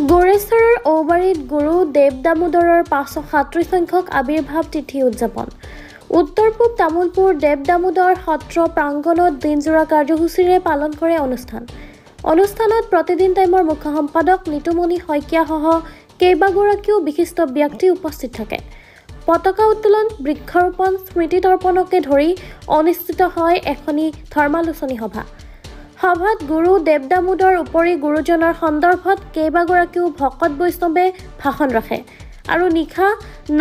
গোৰেশ্বৰৰ ঔবাৰীত গুৰু দেৱ দামোদৰৰ 537 সংখ্যক আবিৰ্ভাৱ তিথি উদযাপন। উত্তৰ-পূব তামুলপুৰ দেৱ দামোদৰ সত্ৰ প্ৰাংগণত দিনজোৰা কাৰ্যসূচীৰে পালন কৰে অনুষ্ঠানত প্ৰতিদিন টাইমৰ মুখ্য সম্পাদক নিতুমণি শইকীয়াসহ কেইবাগৰাকীও বিশিষ্ট ব্যক্তি উপস্থিত থাকে। পতাকা উত্তোলন, বৃক্ষৰোপণ, স্মৃতি তৰ্পণকে ধৰি অনুষ্ঠিত হয় এখনি ধৰ্মালোচনী সভা। সভাত গুৰু দেৱ দামোদৰ উপৰি গুৰুজনৰ সন্দৰ্ভত কেইবাগৰাকীও ভকত বৈষ্ণৱে ভাষণ ৰাখে আৰু নিশা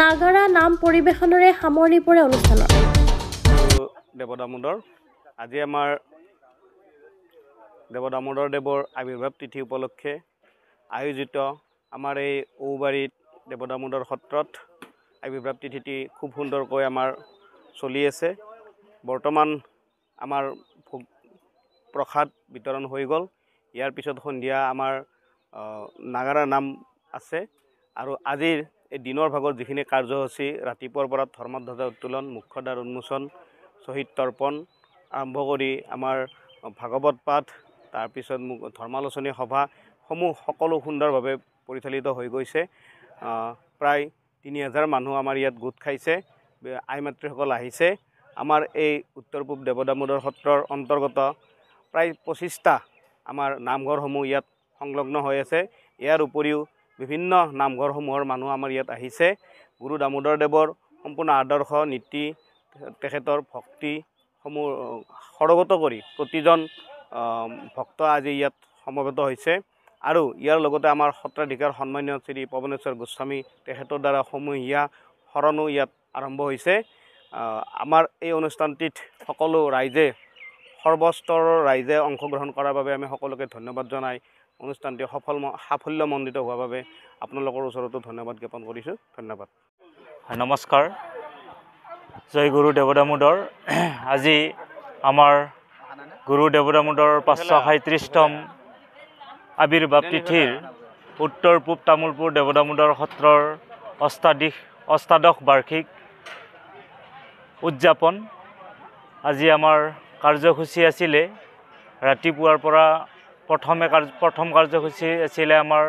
নাগাৰা নাম পৰিৱেশনেৰে সামৰণি পৰে অনুষ্ঠানৰ। দেৱ দামোদৰ আজি আমাৰ দেৱ দামোদৰ দেৱৰ আবিৰ্ভাৱ তিথি উপলক্ষে আয়োজিত আমাৰ এই ঔবাৰীত দেৱ দামোদৰ সত্ৰত আবিৰ্ভাৱ তিথিটি খুব সুন্দৰকৈ আমাৰ চলি আছে। বৰ্তমান আমাৰ প্ৰসাদ বিতৰণ হৈ গ'ল। ইয়াৰ পিছত সন্ধিয়া আমাৰ নাগাৰা নাম আছে আৰু আজিৰ এই দিনৰ ভাগত যিখিনি কাৰ্যসূচী ৰাতিপুৱাৰ পৰা ধৰ্মধ্বজা উত্তোলন, মুখ্যদ্বাৰ উন্মোচন, শ্বহীদ তৰ্পণ আৰম্ভ কৰি আমাৰ ভাগৱত পাঠ, তাৰপিছত ধৰ্মালোচনী সভাসমূহ সকলো সুন্দৰভাৱে পৰিচালিত হৈ গৈছে। প্ৰায় 3000 মানুহ আমাৰ ইয়াত গোট খাইছে, আই মাতৃসকল আহিছে। আমাৰ এই উত্তৰ-পূব দেৱ দামোদৰ সত্ৰৰ অন্তৰ্গত প্ৰায় 25টা আমাৰ নামঘৰসমূহ ইয়াত সংলগ্ন হৈ আছে। ইয়াৰ উপৰিও বিভিন্ন নামঘৰসমূহৰ মানুহ আমাৰ ইয়াত আহিছে। গুৰু দামোদৰ দেৱৰ সম্পূৰ্ণ আদৰ্শ নীতি, তেখেতৰ ভক্তিসমূহ সৰগত কৰি প্ৰতিজন ভক্ত আজি ইয়াত সমবেত হৈছে আৰু ইয়াৰ লগতে আমাৰ সত্ৰাধিকাৰ সন্মানীয় শ্ৰী পৱনেশ্বৰ গোস্বামী তেখেতৰ দ্বাৰা সমূহীয়া শৰণো ইয়াত আৰম্ভ হৈছে। আমাৰ এই অনুষ্ঠানটিত সকলো ৰাইজে, সৰ্বস্তৰৰ ৰাইজে অংশগ্ৰহণ কৰাৰ বাবে আমি সকলোকে ধন্যবাদ জনাই অনুষ্ঠানটি সাফল্যমণ্ডিত হোৱাৰ বাবে আপোনালোকৰ ওচৰতো ধন্যবাদ জ্ঞাপন কৰিছোঁ। ধন্যবাদ। নমস্কাৰ। জয় গুৰু দেৱ দামোদৰ। আজি আমাৰ গুৰু দেৱ দামোদৰ 537তম আবিৰ্ভাৱ তিথিৰ উত্তৰ-পূব তামুলপুৰ দেৱ দামোদৰ সত্ৰৰ অষ্টাদশ বাৰ্ষিক উদযাপন। আজি আমাৰ কাৰ্যসূচী আছিলে ৰাতিপুৱাৰ পৰা প্ৰথম কাৰ্যসূচী আছিলে আমাৰ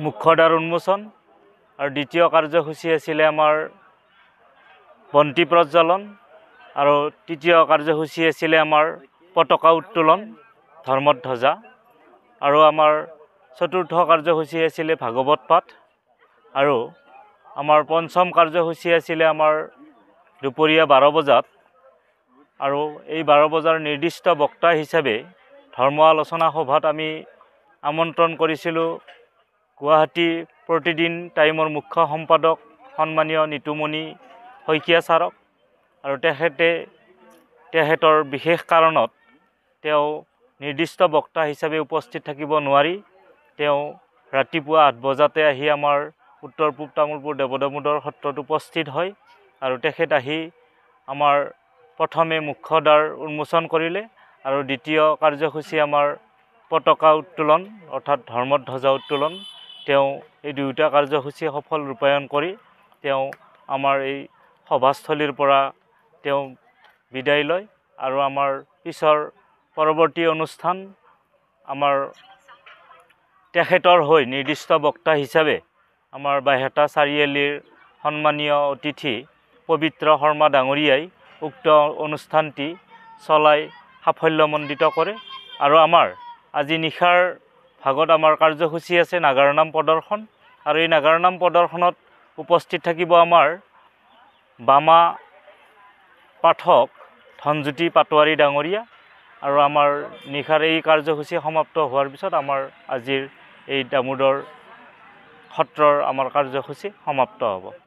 মুখ্যদ্বাৰ উন্মোচন আৰু দ্বিতীয় কাৰ্যসূচী আছিলে আমাৰ বন্তি প্ৰজ্বলন আৰু তৃতীয় কাৰ্যসূচী আছিলে আমাৰ পতাকা উত্তোলন, ধৰ্মধ্বজা আৰু আমাৰ চতুৰ্থ কাৰ্যসূচী আছিলে ভাগৱত পাঠ আৰু আমাৰ পঞ্চম কাৰ্যসূচী আছিলে আমাৰ দুপৰীয়া 12 বজাত আৰু এই 12 বজাৰ নিৰ্দিষ্ট বক্তা হিচাপে ধৰ্ম আলোচনা সভাত আমি আমন্ত্ৰণ কৰিছিলোঁ গুৱাহাটী প্ৰতিদিন টাইমৰ মুখ্য সম্পাদক সন্মানীয় নিতুমণি শইকীয়া ছাৰক আৰু তেখেতৰ বিশেষ কাৰণত তেওঁ নিৰ্দিষ্ট বক্তা হিচাপে উপস্থিত থাকিব নোৱাৰি তেওঁ ৰাতিপুৱা 8 বজাতে আহি আমাৰ উত্তৰ-পূব তামুলপুৰ দেৱ দামোদৰ সত্ৰত উপস্থিত হয় আৰু তেখেত আহি আমাৰ প্ৰথমে মুখ্যদ্বাৰ উন্মোচন কৰিলে আৰু দ্বিতীয় কাৰ্যসূচী আমাৰ পতাকা উত্তোলন অৰ্থাৎ ধৰ্মধ্বজা উত্তোলন। তেওঁ এই দুয়োটা কাৰ্যসূচী সফল ৰূপায়ণ কৰি তেওঁ আমাৰ এই সভাস্থলীৰ পৰা তেওঁ বিদায় লয় আৰু আমাৰ পিছৰ পৰৱৰ্তী অনুষ্ঠান আমাৰ তেখেতৰ হৈ নিৰ্দিষ্ট বক্তা হিচাপে আমাৰ বাইহাটা চাৰিআলিৰ সন্মানীয় অতিথি পবিত্ৰ শৰ্মা ডাঙৰীয়াই উক্ত অনুষ্ঠানটি চলাই সাফল্যমণ্ডিত কৰে আৰু আমাৰ আজি নিশাৰ ভাগত আমাৰ কাৰ্যসূচী আছে নাগাৰা নাম প্ৰদৰ্শন আৰু এই নাগাৰা নাম প্ৰদৰ্শনত উপস্থিত থাকিব আমাৰ বামা পাঠক ধনজ্যোতি পাটোৱাৰী ডাঙৰীয়া আৰু আমাৰ নিশাৰ এই কাৰ্যসূচী সমাপ্ত হোৱাৰ পিছত আমাৰ আজিৰ এই দামোদৰ সত্ৰৰ আমাৰ কাৰ্যসূচী সমাপ্ত হ'ব।